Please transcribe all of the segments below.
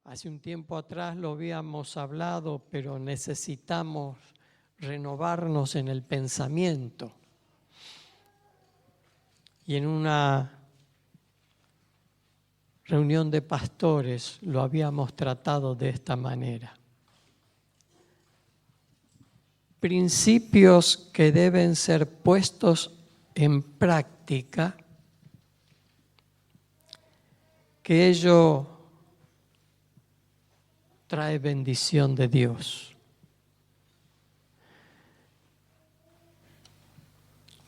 Hace un tiempo atrás lo habíamos hablado, pero necesitamos renovarnos en el pensamiento. Y en una reunión de pastores lo habíamos tratado de esta manera. Principios que deben ser puestos en práctica, que ello trae bendición de Dios.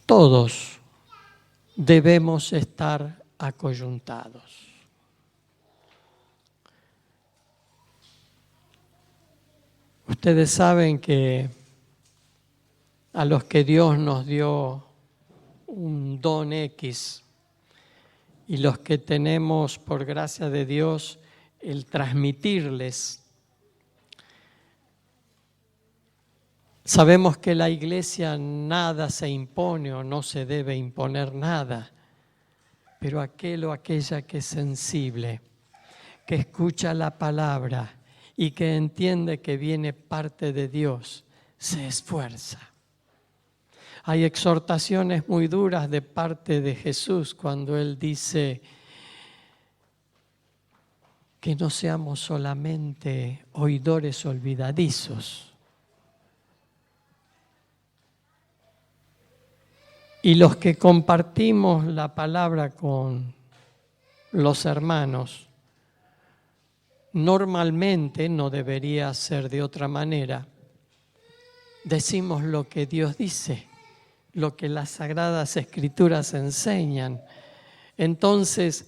Todos debemos estar acoyuntados. Ustedes saben que a los que Dios nos dio un don X y los que tenemos, por gracia de Dios, el transmitirles, sabemos que la iglesia nada se impone o no se debe imponer nada, pero aquel o aquella que es sensible, que escucha la palabra y que entiende que viene parte de Dios, se esfuerza. Hay exhortaciones muy duras de parte de Jesús cuando Él dice que no seamos solamente oidores olvidadizos. Y los que compartimos la palabra con los hermanos, normalmente, no debería ser de otra manera, decimos lo que Dios dice, lo que las Sagradas Escrituras enseñan. Entonces,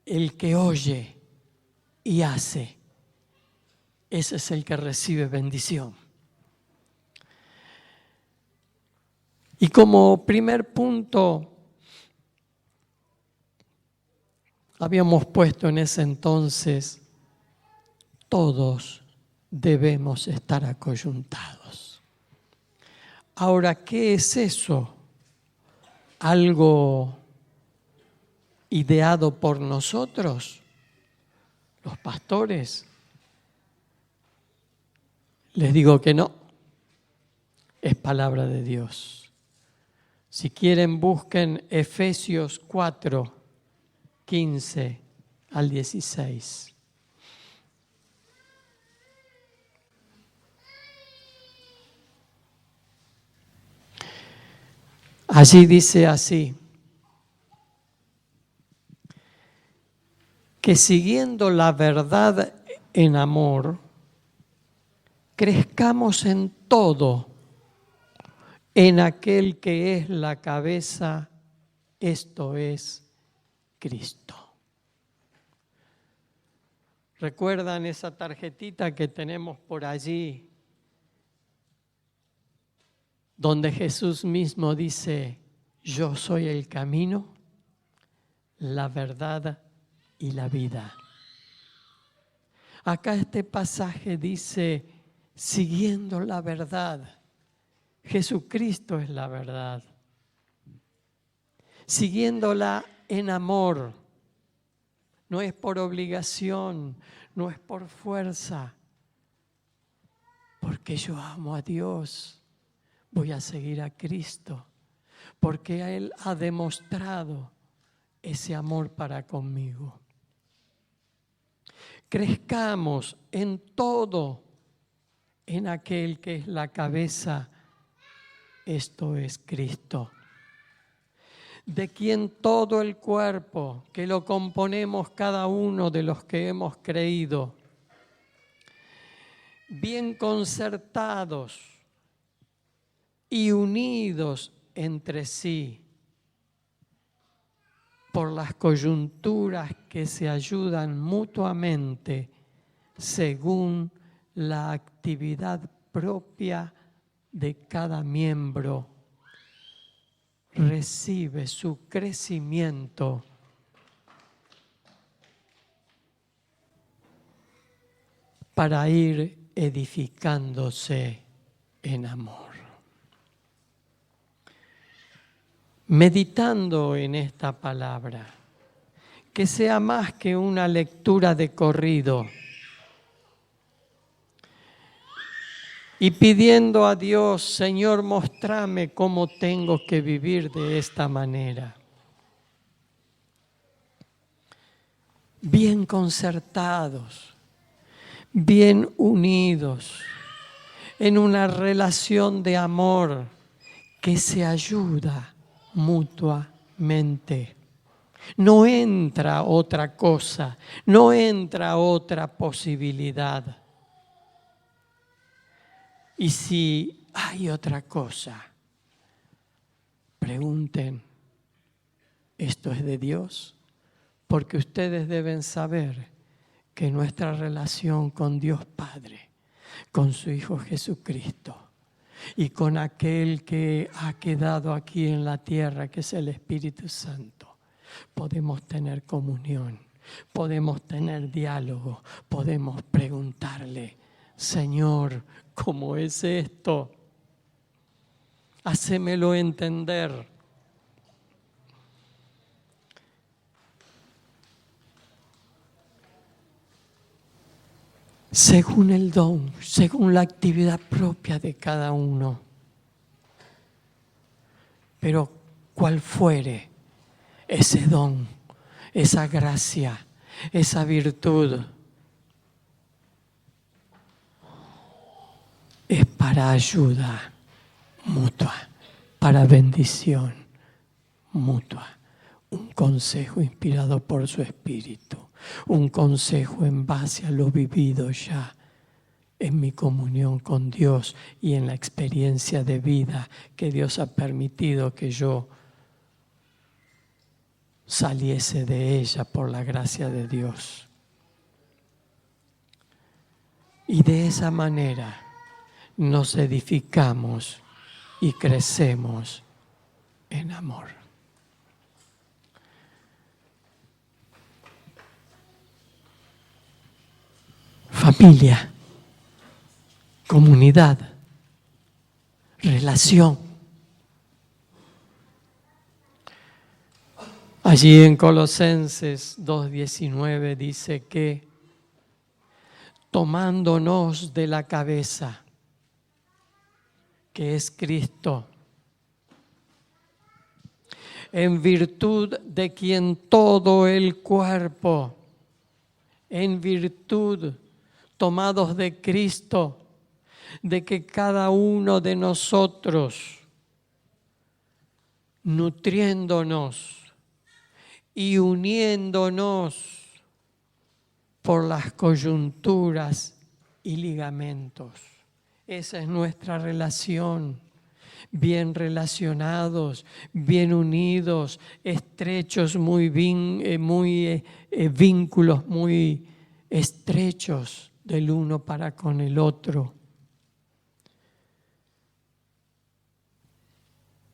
el que oye y hace, ese es el que recibe bendición. Y como primer punto, habíamos puesto en ese entonces, todos debemos estar acoyuntados. Ahora, ¿qué es eso? ¿Algo ideado por nosotros, los pastores? Les digo que no, es palabra de Dios. Si quieren, busquen Efesios 4, 15 al 16. Allí dice así, que siguiendo la verdad en amor, crezcamos en todo, en aquel que es la cabeza, esto es Cristo. ¿Recuerdan esa tarjetita que tenemos por allí? Donde Jesús mismo dice, yo soy el camino, la verdad y la vida. Acá este pasaje dice, siguiendo la verdad. Jesucristo es la verdad. Siguiéndola en amor. No es por obligación, no es por fuerza. Porque yo amo a Dios. Voy a seguir a Cristo, porque Él ha demostrado ese amor para conmigo. Crezcamos en todo, en aquel que es la cabeza, esto es Cristo, de quien todo el cuerpo, que lo componemos cada uno de los que hemos creído, bien concertados y unidos entre sí por las coyunturas que se ayudan mutuamente según la actividad propia de cada miembro, recibe su crecimiento para ir edificándose en amor. Meditando en esta palabra, que sea más que una lectura de corrido. Y pidiendo a Dios, Señor, mostrame cómo tengo que vivir de esta manera. Bien concertados, bien unidos, en una relación de amor que se ayuda mutuamente. No entra otra cosa, no entra otra posibilidad. Y si hay otra cosa, pregunten, ¿esto es de Dios? Porque ustedes deben saber que nuestra relación con Dios Padre, con su Hijo Jesucristo y con aquel que ha quedado aquí en la tierra, que es el Espíritu Santo, podemos tener comunión, podemos tener diálogo, podemos preguntarle, Señor, ¿cómo es esto? Hacémelo entender. Según el don, según la actividad propia de cada uno. Pero cual fuere ese don, esa gracia, esa virtud, es para ayuda mutua, para bendición mutua. Un consejo inspirado por su Espíritu, un consejo en base a lo vivido ya en mi comunión con Dios y en la experiencia de vida que Dios ha permitido que yo saliese de ella por la gracia de Dios. Y de esa manera nos edificamos y crecemos en amor. Familia, comunidad, relación. Allí en Colosenses 2:19 dice que tomándonos de la cabeza, que es Cristo, en virtud de quien todo el cuerpo, en virtud, tomados de Cristo, de que cada uno de nosotros, nutriéndonos y uniéndonos por las coyunturas y ligamentos. Esa es nuestra relación. Bien relacionados, bien unidos, estrechos, vínculos muy estrechos del uno para con el otro.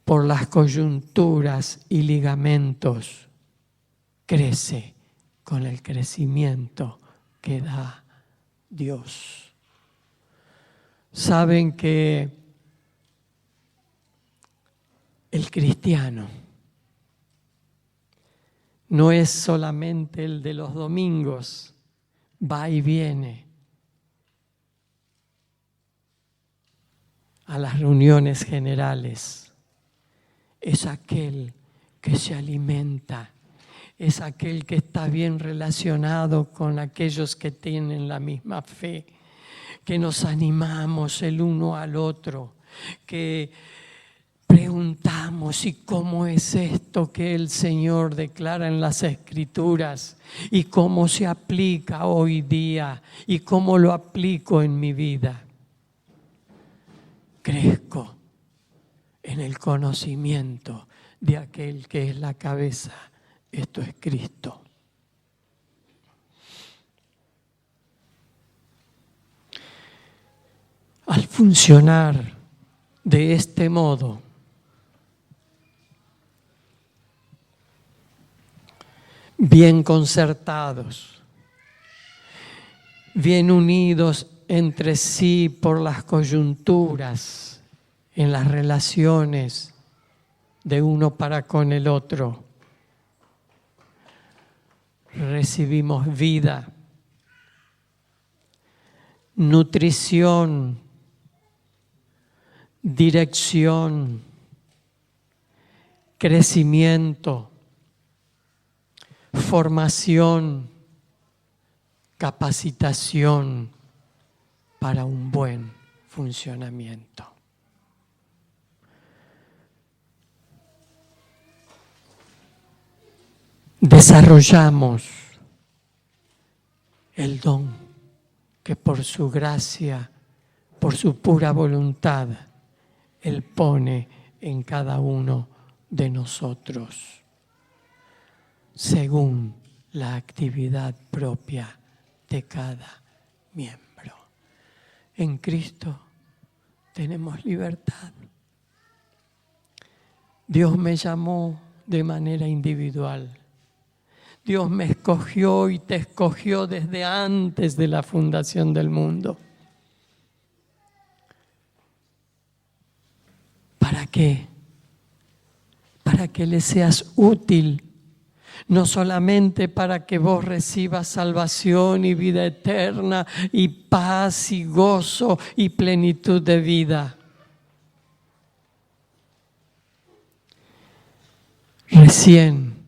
Por las coyunturas y ligamentos crece con el crecimiento que da Dios. Saben que el cristiano no es solamente el de los domingos, va y viene a las reuniones generales. Es aquel que se alimenta, es aquel que está bien relacionado con aquellos que tienen la misma fe, que nos animamos el uno al otro, que preguntamos, ¿y cómo es esto que el Señor declara en las Escrituras? ¿Y cómo se aplica hoy día? ¿Y cómo lo aplico en mi vida? Crezco en el conocimiento de aquel que es la cabeza. Esto es Cristo. Al funcionar de este modo, bien concertados, bien unidos entre sí por las coyunturas, en las relaciones de uno para con el otro, recibimos vida, nutrición, dirección, crecimiento, formación, capacitación para un buen funcionamiento. Desarrollamos el don que por su gracia, por su pura voluntad, Él pone en cada uno de nosotros, según la actividad propia de cada miembro. En Cristo tenemos libertad. Dios me llamó de manera individual. Dios me escogió y te escogió desde antes de la fundación del mundo. ¿Para qué? Para que le seas útil, no solamente para que vos recibas salvación y vida eterna y paz y gozo y plenitud de vida. Recién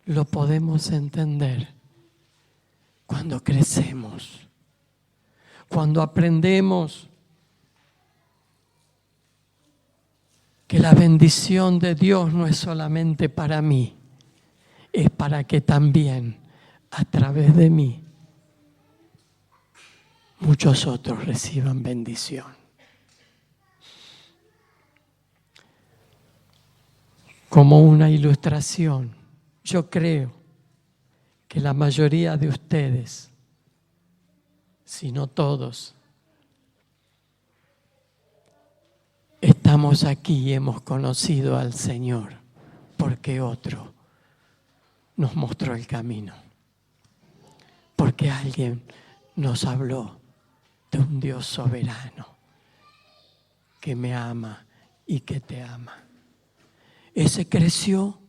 lo podemos entender cuando crecemos, cuando aprendemos que la bendición de Dios no es solamente para mí, es para que también a través de mí muchos otros reciban bendición. Como una ilustración, yo creo que la mayoría de ustedes, si no todos, estamos aquí y hemos conocido al Señor porque otro nos mostró el camino, porque alguien nos habló de un Dios soberano que me ama y que te ama. Ese creció,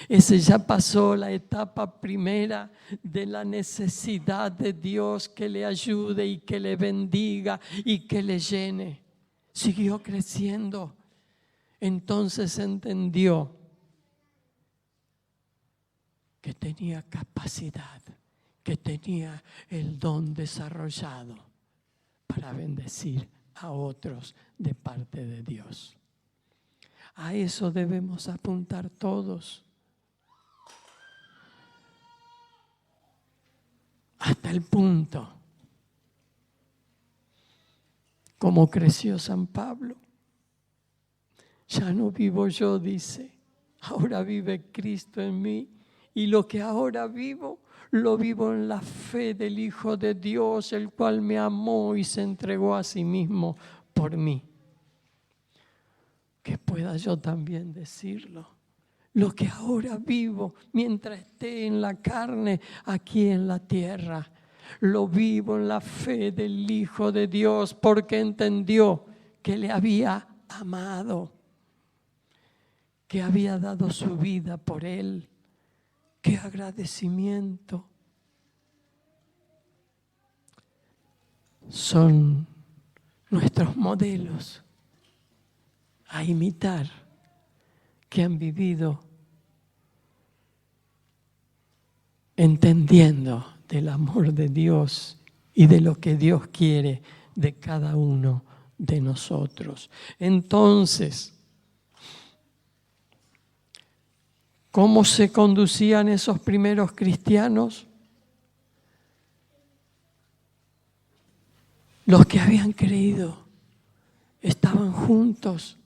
ese ya pasó la etapa primera de la necesidad de Dios que le ayude y que le bendiga y que le llene. Siguió creciendo. Entonces entendió que tenía capacidad, que tenía el don desarrollado para bendecir a otros de parte de Dios. A eso debemos apuntar todos. Hasta el punto, como creció San Pablo. Ya no vivo yo, dice, ahora vive Cristo en mí. Y lo que ahora vivo, lo vivo en la fe del Hijo de Dios, el cual me amó y se entregó a sí mismo por mí. Que pueda yo también decirlo. Lo que ahora vivo mientras esté en la carne, aquí en la tierra, lo vivo en la fe del Hijo de Dios, porque entendió que le había amado, que había dado su vida por él. ¡Qué agradecimiento! Son nuestros modelos a imitar, que han vivido entendiendo del amor de Dios y de lo que Dios quiere de cada uno de nosotros. Entonces, ¿cómo se conducían esos primeros cristianos? Los que habían creído estaban juntos,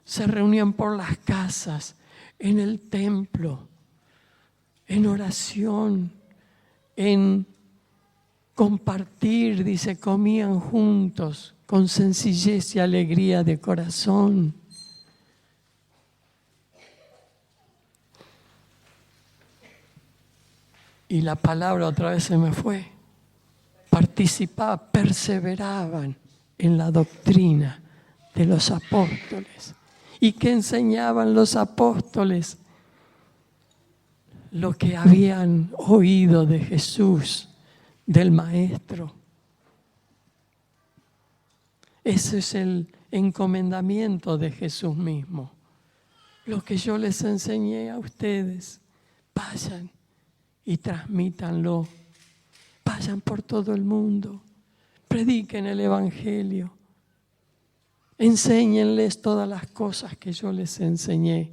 se reunían por las casas, en el templo, en oración, en compartir, dice, comían juntos con sencillez y alegría de corazón. Y la palabra otra vez se me fue. Participaban, perseveraban en la doctrina de los apóstoles. ¿Y qué enseñaban los apóstoles? lo que habían oído de Jesús, del Maestro. Ese es el encomendamiento de Jesús mismo. Lo que yo les enseñé a ustedes, vayan y transmítanlo. Vayan por todo el mundo, prediquen el Evangelio, enséñenles todas las cosas que yo les enseñé.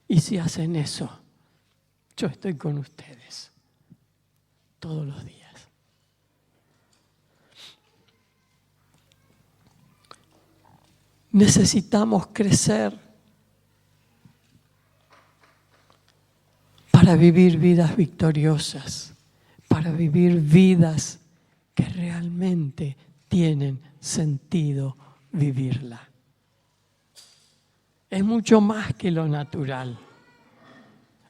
Y si hacen eso, yo estoy con ustedes todos los días. Necesitamos crecer para vivir vidas victoriosas, para vivir vidas que realmente tienen sentido vivirla. Es mucho más que lo natural.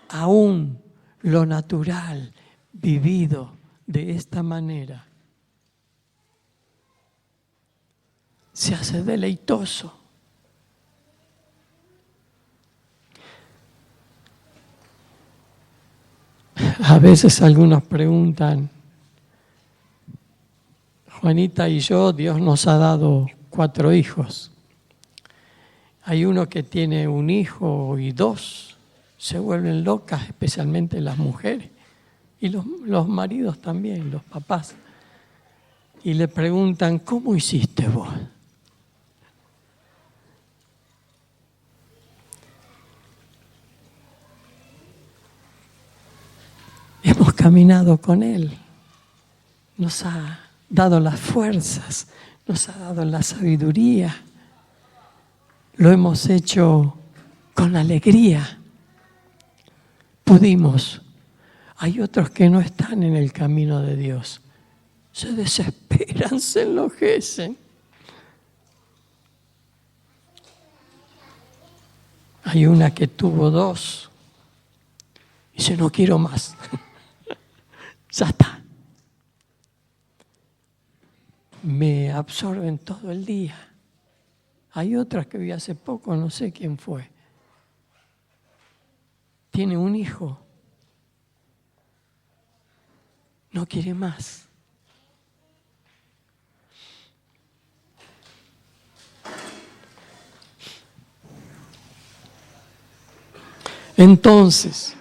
Aún lo natural vivido de esta manera se hace deleitoso. A veces algunos preguntan, Juanita y yo, Dios nos ha dado 4 hijos. Hay uno que tiene un hijo y 2, se vuelven locas, especialmente las mujeres. Y los maridos también, los papás. Y le preguntan, ¿cómo hiciste vos? Hemos caminado con Él. Nos ha dado las fuerzas, nos ha dado la sabiduría. Lo hemos hecho con alegría. Pudimos. Hay otros que no están en el camino de Dios. Se desesperan, se enlojecen. Hay una que tuvo 2. Y dice, no quiero más. Ya está. Me absorben todo el día. Hay otras que vi hace poco, no sé quién fue. Tiene un hijo. No quiere más. Entonces,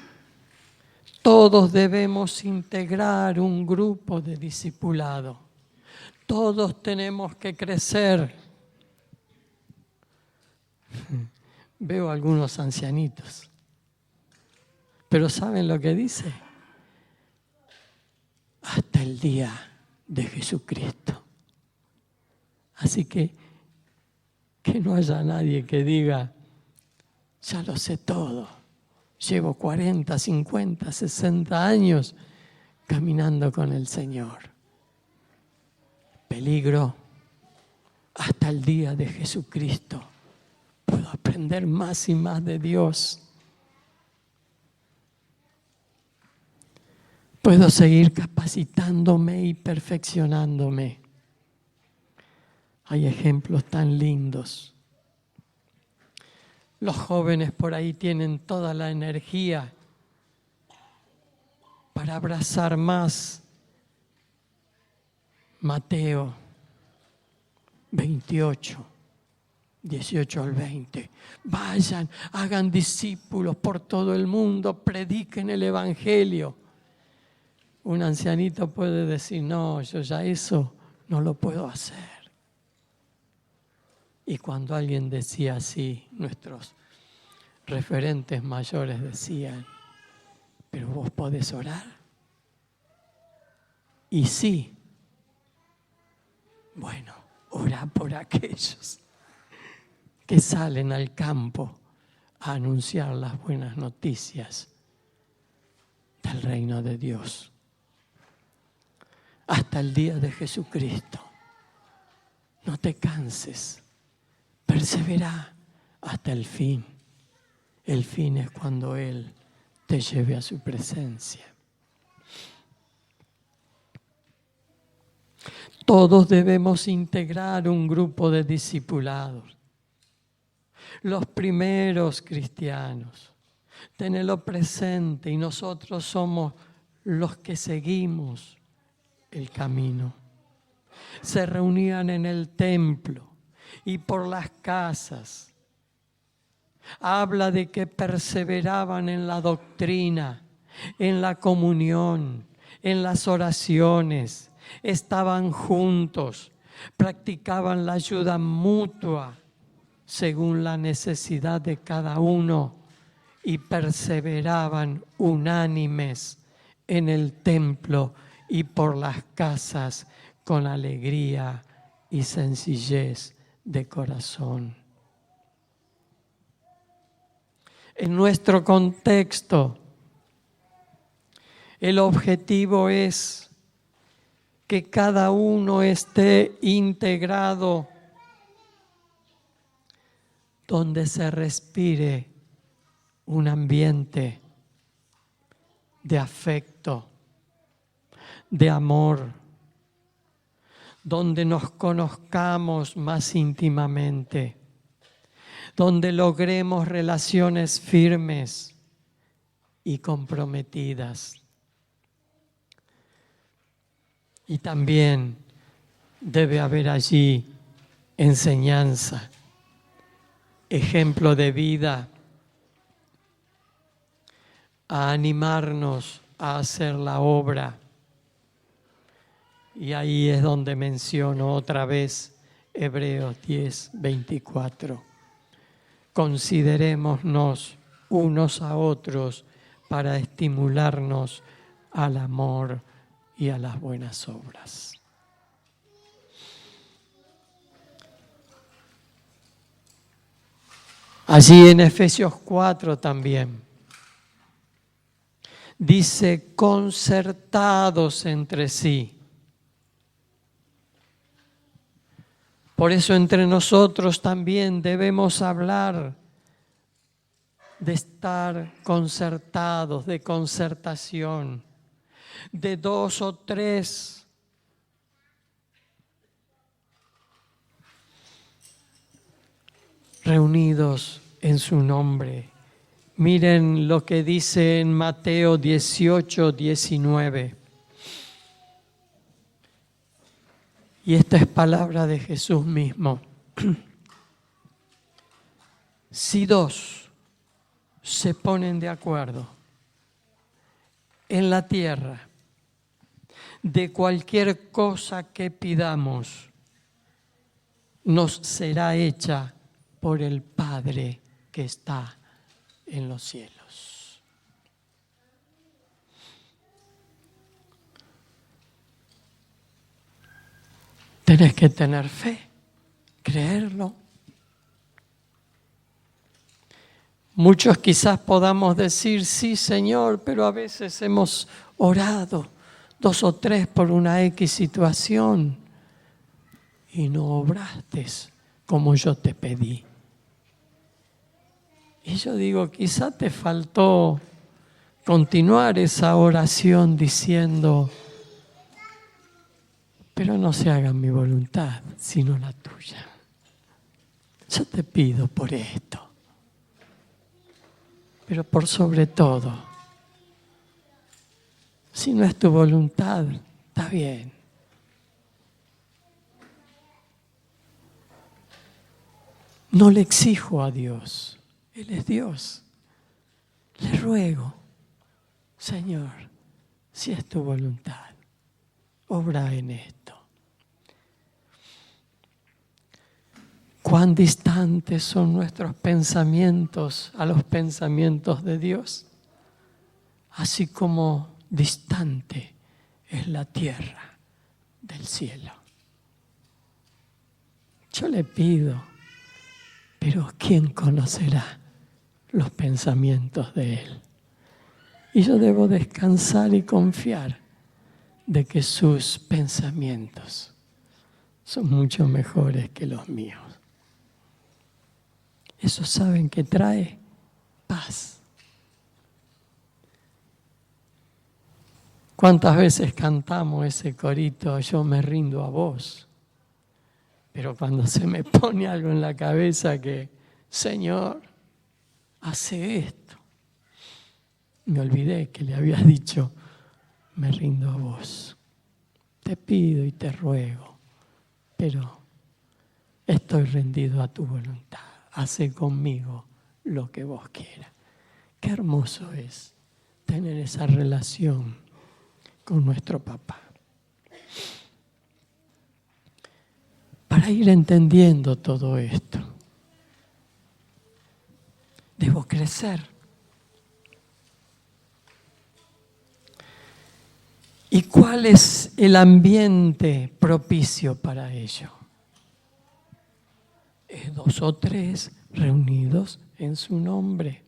todos debemos integrar un grupo de discipulado. Todos tenemos que crecer. Veo algunos ancianitos. Pero ¿saben lo que dice? Hasta el día de Jesucristo. Así que no haya nadie que diga, ya lo sé todo. Llevo 40, 50, 60 años caminando con el Señor. Peligro, hasta el día de Jesucristo. Puedo aprender más y más de Dios. Puedo seguir capacitándome y perfeccionándome. Hay ejemplos tan lindos. Los jóvenes por ahí tienen toda la energía para abrazar más. Mateo 28, 18 al 20. Vayan, hagan discípulos por todo el mundo, prediquen el Evangelio. Un ancianito puede decir, no, yo ya eso no lo puedo hacer. Y cuando alguien decía así, nuestros referentes mayores decían, ¿pero vos podés orar? Y sí. Bueno, orá por aquellos que salen al campo a anunciar las buenas noticias del reino de Dios. Hasta el día de Jesucristo. No te canses. Persevera hasta el fin. El fin es cuando Él te lleve a su presencia. Todos debemos integrar un grupo de discipulados. Los primeros cristianos Tenelo presente, y nosotros somos los que seguimos el camino. Se reunían en el templo y por las casas. Habla de que perseveraban en la doctrina, en la comunión, en las oraciones, estaban juntos, practicaban la ayuda mutua según la necesidad de cada uno y perseveraban unánimes en el templo y por las casas con alegría y sencillez de corazón. En nuestro contexto, el objetivo es que cada uno esté integrado donde se respire un ambiente de afecto, de amor, donde nos conozcamos más íntimamente, donde logremos relaciones firmes y comprometidas. Y también debe haber allí enseñanza, ejemplo de vida, a animarnos a hacer la obra. Y ahí es donde menciono otra vez Hebreos 10:24. Considerémonos unos a otros para estimularnos al amor y a las buenas obras. Allí en Efesios 4 también dice concertados entre sí. Por eso entre nosotros también debemos hablar de estar concertados, de concertación, de 2 o 3. Reunidos en su nombre. Miren lo que dice en Mateo 18:19. Y esta es palabra de Jesús mismo. Si 2 se ponen de acuerdo en la tierra de cualquier cosa que pidamos, nos será hecha por el Padre que está en los cielos. Tenés que tener fe, creerlo. Muchos quizás podamos decir, sí, Señor, pero a veces hemos orado 2 o 3 por una X situación y no obraste como yo te pedí. Y yo digo, quizá te faltó continuar esa oración diciendo, pero no se haga mi voluntad, sino la tuya. Yo te pido por esto, pero por sobre todo, si no es tu voluntad, está bien. No le exijo a Dios, Él es Dios. Le ruego, Señor, si es tu voluntad, obra en esto. Cuán distantes son nuestros pensamientos a los pensamientos de Dios, así como distante es la tierra del cielo. Yo le pido, pero ¿quién conocerá los pensamientos de Él? Y yo debo descansar y confiar de que sus pensamientos son mucho mejores que los míos. Eso saben que trae paz. ¿Cuántas veces cantamos ese corito, yo me rindo a vos? Pero cuando se me pone algo en la cabeza que, Señor, hace esto, Me olvidé que le había dicho, me rindo a vos. Te pido y te ruego, pero estoy rendido a tu voluntad. Hace conmigo lo que vos quieras. Qué hermoso es tener esa relación con nuestro papá. Para ir entendiendo todo esto, debo crecer. ¿Y cuál es el ambiente propicio para ello? Es 2 o 3 reunidos en su nombre.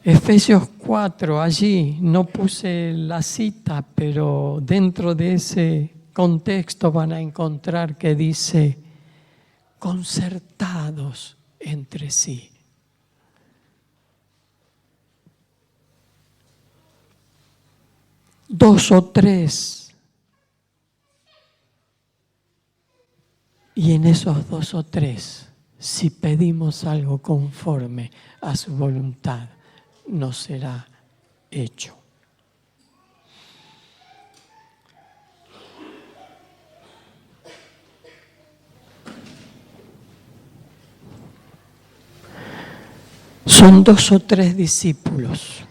Efesios 4, allí no puse la cita, pero dentro de ese contexto van a encontrar que dice, concertados entre sí. Dos o tres. Y en esos 2 o 3, si pedimos algo conforme a su voluntad, nos será hecho. Son 2 o 3 discípulos,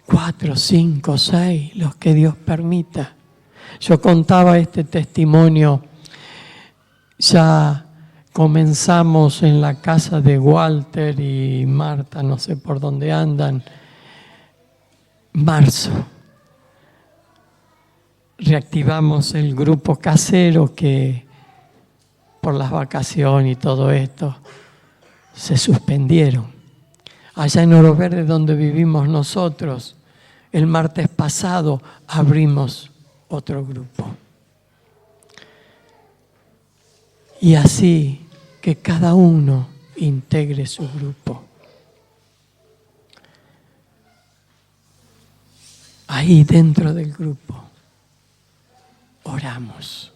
4, 5, 6, los que Dios permita. Yo contaba este testimonio, ya comenzamos en la casa de Walter y Marta, no sé por dónde andan, marzo. Reactivamos el grupo casero que por las vacaciones y todo esto se suspendieron. Allá en Oro Verde, donde vivimos nosotros, el martes pasado abrimos otro grupo. Y así que cada uno integre su grupo. Ahí dentro del grupo oramos,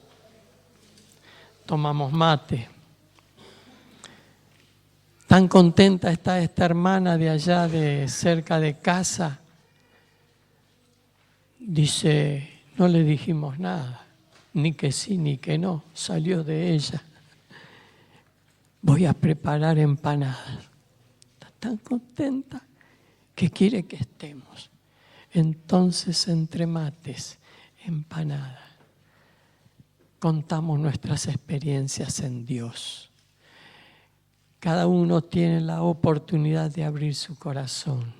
tomamos mate. Tan contenta está esta hermana de allá, de cerca de casa. Dice, no le dijimos nada, ni que sí ni que no, salió de ella. Voy a preparar empanadas. Está tan contenta que quiere que estemos. Entonces, entre mates, empanadas, contamos nuestras experiencias en Dios. Cada uno tiene la oportunidad de abrir su corazón,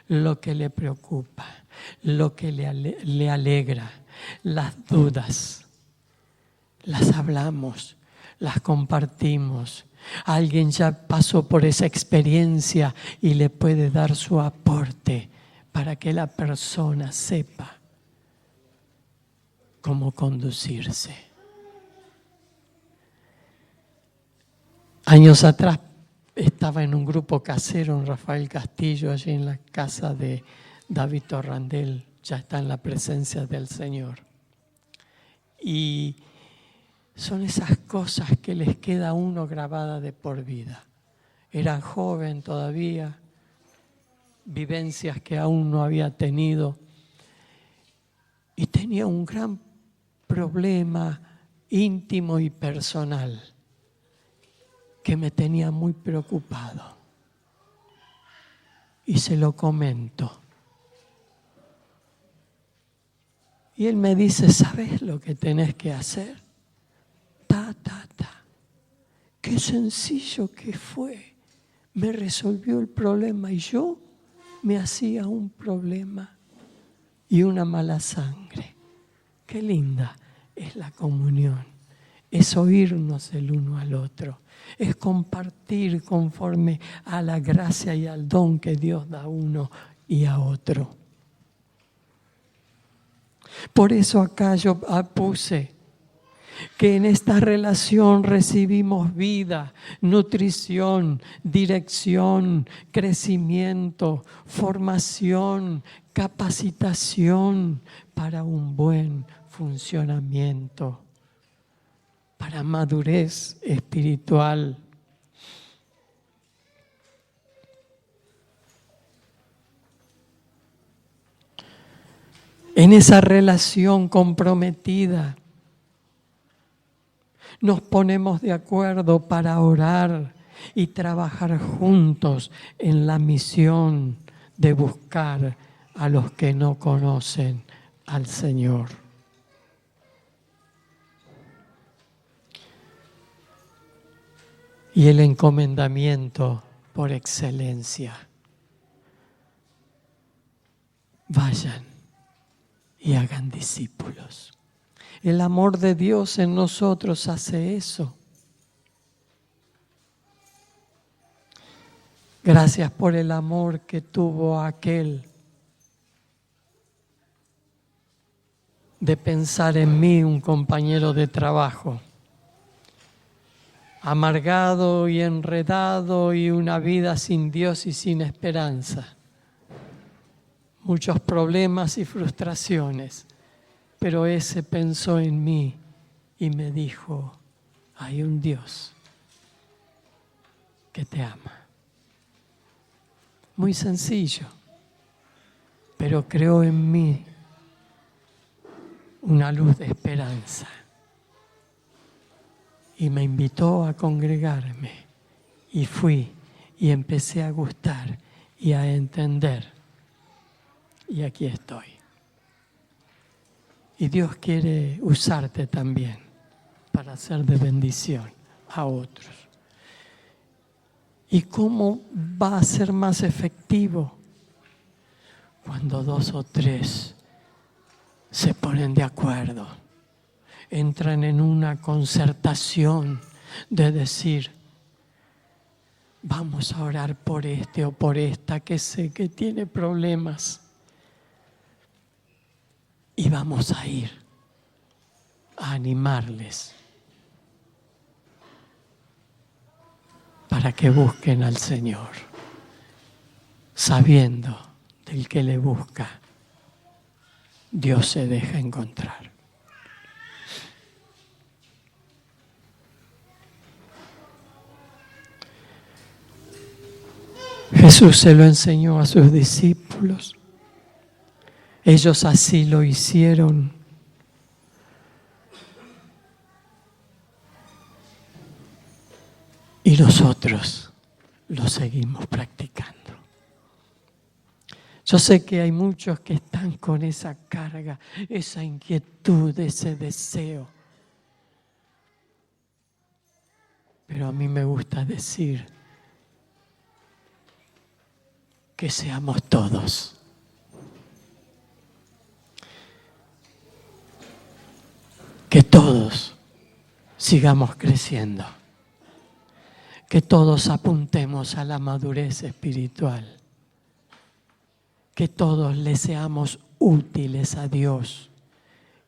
lo que le preocupa, lo que le alegra, las dudas. Las hablamos, las compartimos. Alguien ya pasó por esa experiencia y le puede dar su aporte para que la persona sepa cómo conducirse. Años atrás estaba en un grupo casero en Rafael Castillo, allí en la casa de David Torrandel, ya está en la presencia del Señor. Y son esas cosas que les queda a uno grabada de por vida. Era joven todavía, vivencias que aún no había tenido, y tenía un gran problema íntimo y personal que me tenía muy preocupado. Y se lo comento. Y él me dice, ¿sabes lo que tenés que hacer? Qué sencillo que fue. Me resolvió el problema y yo me hacía un problema y una mala sangre. Qué linda es la comunión. Es oírnos el uno al otro. Es compartir conforme a la gracia y al don que Dios da a uno y a otro. Por eso acá yo puse que en esta relación recibimos vida, nutrición, dirección, crecimiento, formación, capacitación para un buen funcionamiento, para madurez espiritual. en esa relación comprometida. Nos ponemos de acuerdo para orar y trabajar juntos en la misión de buscar a los que no conocen al Señor. Y el encomendamiento por excelencia. Vayan y hagan discípulos. El amor de Dios en nosotros hace eso. Gracias por el amor que tuvo aquel de pensar en mí, un compañero de trabajo, amargado y enredado y una vida sin Dios y sin esperanza. Muchos problemas y frustraciones, pero ese pensó en mí y me dijo, hay un Dios que te ama. Muy sencillo, pero creó en mí una luz de esperanza y me invitó a congregarme y fui y empecé a gustar y a entender y aquí estoy. Y Dios quiere usarte también para ser de bendición a otros. ¿Y cómo va a ser más efectivo? Cuando 2 o 3 se ponen de acuerdo, entran en una concertación de decir, vamos a orar por este o por esta que sé que tiene problemas y vamos a ir a animarles para que busquen al Señor, sabiendo del que le busca, Dios se deja encontrar. Jesús se lo enseñó a sus discípulos. Ellos así lo hicieron. Y nosotros lo seguimos practicando. Yo sé que hay muchos que están con esa carga, esa inquietud, ese deseo. Pero a mí me gusta decir que seamos todos. Que todos sigamos creciendo. Que todos apuntemos a la madurez espiritual. Que todos le seamos útiles a Dios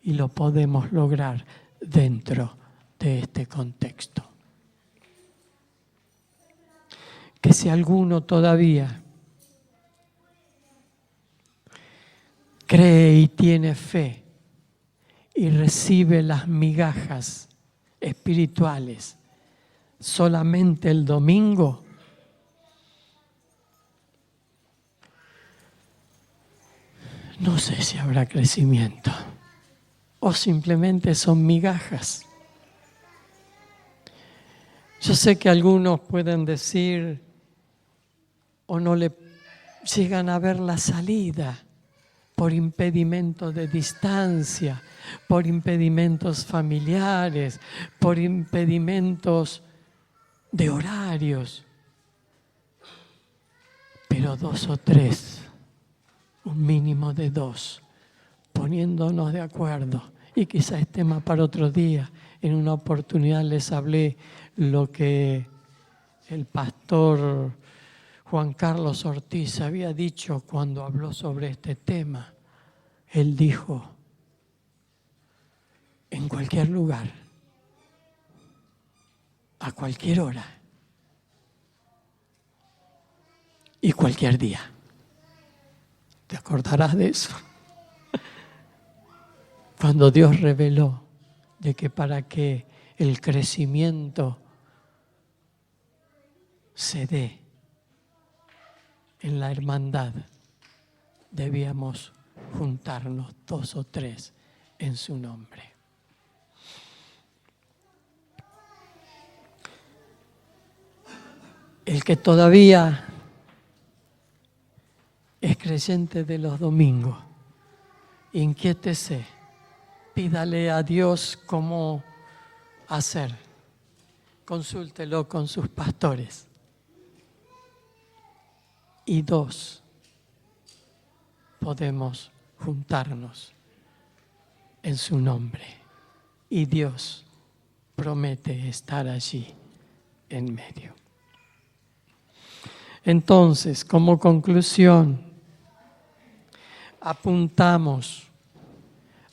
y lo podemos lograr dentro de este contexto. Que si alguno todavía cree y tiene fe y recibe las migajas espirituales solamente el domingo, no sé si habrá crecimiento o simplemente son migajas. Yo sé que algunos pueden decir o no le llegan a ver la salida por impedimentos de distancia, por impedimentos familiares, por impedimentos de horarios. Pero 2 o 3, un mínimo de 2, poniéndonos de acuerdo. Y quizá es tema para otro día. En una oportunidad les hablé lo que el pastor Juan Carlos Ortiz había dicho cuando habló sobre este tema. Él dijo, en cualquier lugar, a cualquier hora y cualquier día. ¿Te acordarás de eso? Cuando Dios reveló de que para que el crecimiento se dé en la hermandad, debíamos juntarnos 2 o 3 en su nombre. El que todavía es creyente de los domingos, inquiétese, pídale a Dios cómo hacer, consúltelo con sus pastores. Y 2, podemos juntarnos en su nombre y Dios promete estar allí en medio. Entonces, como conclusión, apuntamos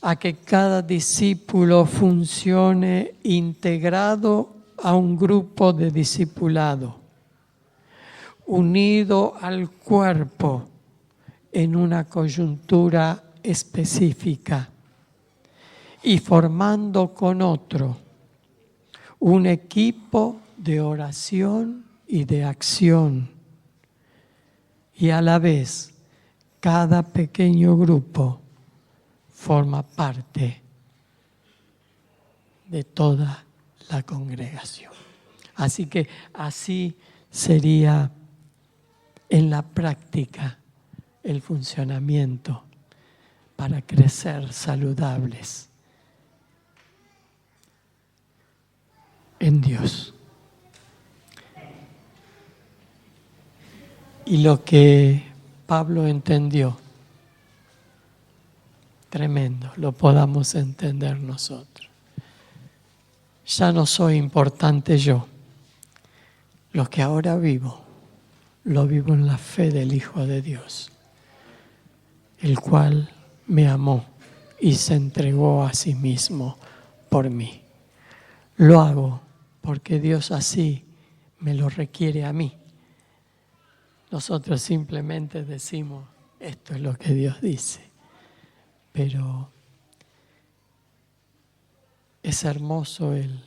a que cada discípulo funcione integrado a un grupo de discipulado, unido al cuerpo en una coyuntura específica y formando con otro un equipo de oración y de acción. Y a la vez, cada pequeño grupo forma parte de toda la congregación. Así que así sería en la práctica el funcionamiento para crecer saludables en Dios. Y lo que Pablo entendió, tremendo, lo podamos entender nosotros. Ya no soy importante yo. Lo que ahora vivo, lo vivo en la fe del Hijo de Dios, el cual me amó y se entregó a sí mismo por mí. Lo hago porque Dios así me lo requiere a mí. Nosotros simplemente decimos, esto es lo que Dios dice. Pero es hermoso el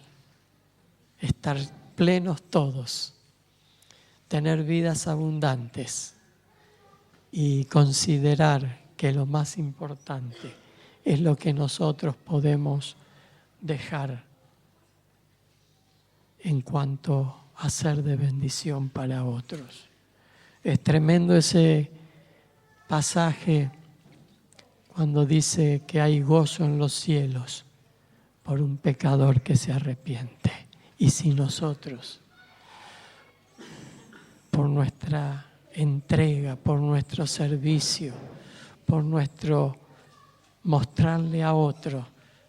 estar plenos todos, tener vidas abundantes y considerar que lo más importante es lo que nosotros podemos dejar en cuanto a ser de bendición para otros. Es tremendo ese pasaje cuando dice que hay gozo en los cielos por un pecador que se arrepiente. Y si nosotros, por nuestra entrega, por nuestro servicio, por nuestro mostrarle a otro,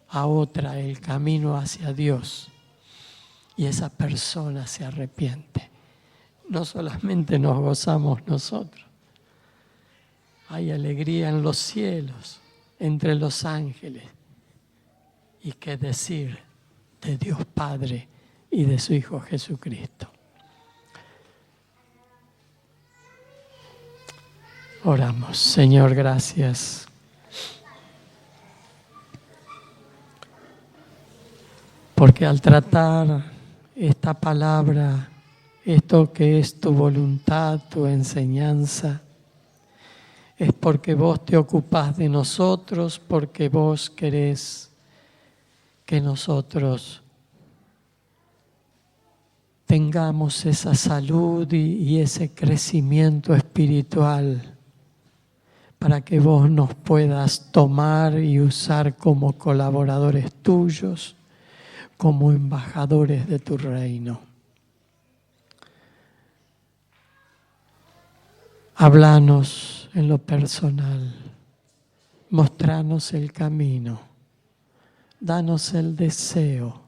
a otra el camino hacia Dios, y esa persona se arrepiente, no solamente nos gozamos nosotros, hay alegría en los cielos, entre los ángeles, y qué decir de Dios Padre y de su Hijo Jesucristo. Oramos. Señor, gracias. Porque al tratar esta palabra, esto que es tu voluntad, tu enseñanza, es porque vos te ocupás de nosotros, porque vos querés que nosotros tengamos esa salud y ese crecimiento espiritual para que vos nos puedas tomar y usar como colaboradores tuyos, como embajadores de tu reino. Háblanos en lo personal, mostranos el camino, danos el deseo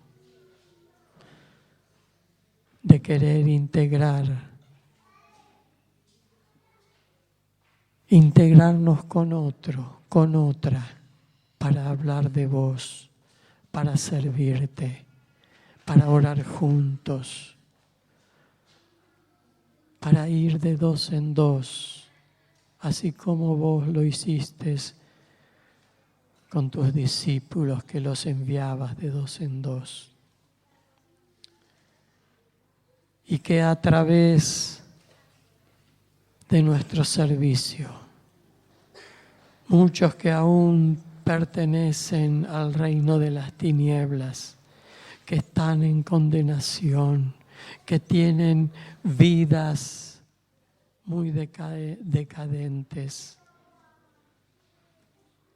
de querer integrarnos con otro, con otra, para hablar de vos, para servirte, para orar juntos, para ir de 2 en 2, así como vos lo hiciste con tus discípulos que los enviabas de 2 en 2. Y que a través de nuestro servicio muchos que aún pertenecen al reino de las tinieblas, que están en condenación, que tienen vidas muy decadentes,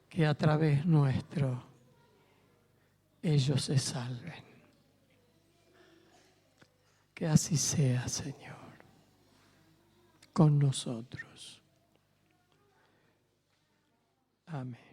que a través nuestro ellos se salven. Que así sea, Señor, con nosotros. Amén.